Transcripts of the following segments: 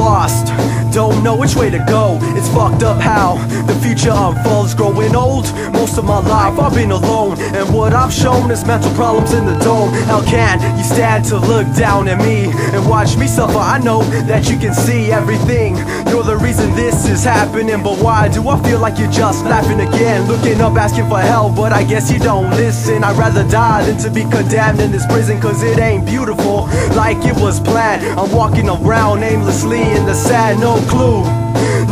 lost, don't know which way to go. It's fucked up how the future unfolds. Growing old, most of my life I've been alone, and what I've shown is mental problems in the dome. How can you stand to look down at me and watch me suffer? I know that you can see everything. You're the reason this is happening, but why do I feel like you're just laughing again? Looking up asking for help, but I guess you don't listen. I'd rather die than to be condemned in this prison, cause it ain't beautiful like it was planned. I'm walking around aimlessly in the sand, no clue,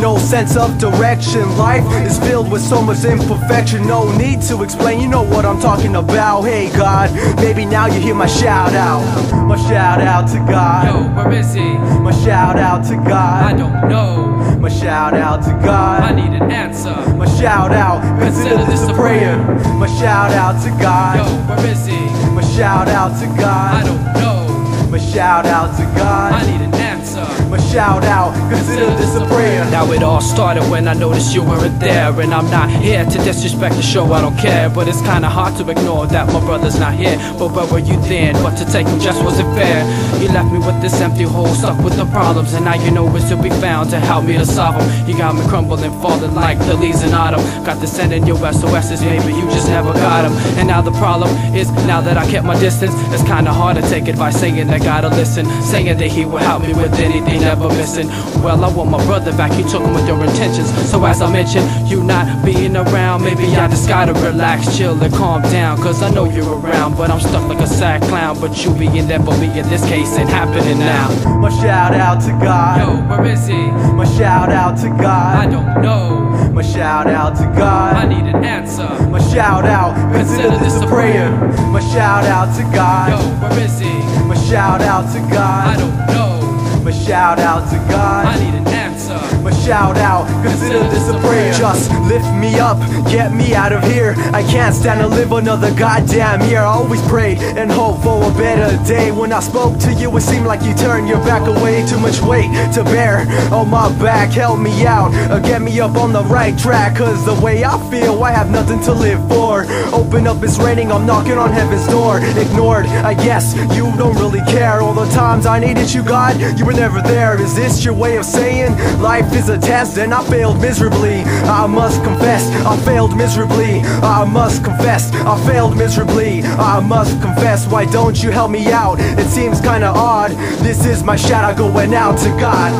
no sense of direction. Life is filled with so much imperfection, no need to explain, you know what I'm talking about. Hey God, maybe now you hear my shout out. My shout out to God. Yo, where is he? My shout out to God. I don't know. My shout out to God. I need an answer. My shout out, consider this a prayer. My shout out to God. Yo, where is he? My shout out to God. I don't know. My shout out to God. I need an answer. My shout out, consider this a prayer. Now it all started when I noticed you weren't there, and I'm not here to disrespect the show, I don't care, but it's kinda hard to ignore that my brother's not here. But where were you then? But to take him just wasn't fair. You left me with this empty hole, stuck with the problems, and now you know where to be found to help me to solve them. You got me crumbling, falling like the leaves in autumn. Got to send in your SOS's, maybe you just never got them. And now the problem is, now that I kept my distance, it's kinda hard to take advice, saying I gotta listen, saying that he will help me with anything, never missing. Well, I want my brother back, you took him with your intentions. So as I mentioned, you not being around, maybe I just gotta relax, chill and calm down, cause I know you're around, but I'm stuck like a sad clown. But you being there for me in this case ain't happening now. My shout out to God. Yo, where is he? My shout out to God. I don't know. My shout out to God. I need an answer. My shout out, consider this a prayer. My shout out to God. Yo, where is he? My shout out to God. I don't know. My shout out to God. I need an answer. My shout out, consider this a prayer. Just lift me up, get me out of here. I can't stand to live another goddamn year. I always prayed and hoped for a better day. When I spoke to you, it seemed like you turned your back away. Too much weight to bear on my back. Help me out, get me up on the right track, cause the way I feel, I have nothing to live for. Open up, it's raining, I'm knocking on heaven's door. Ignored, I guess you don't really care. All the times I needed you, God, you were never there. Is this your way of saying life is a test and I failed miserably? I must confess, I failed miserably. I must confess, I failed miserably. I must confess, why don't you help me out? It seems kinda odd. This is my shout out going out to God.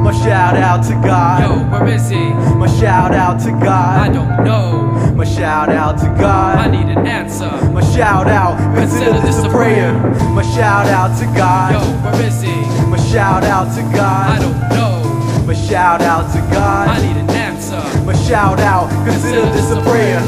My shout out to God. Yo, where is he? My shout out to God. I don't know. My shout out to God. I need an answer. My shout out, consider this a prayer. My shout out to God. Yo, where is he? My shout out to I God. don't know. My shout out to God. I need an answer. My shout out, consider this a prayer.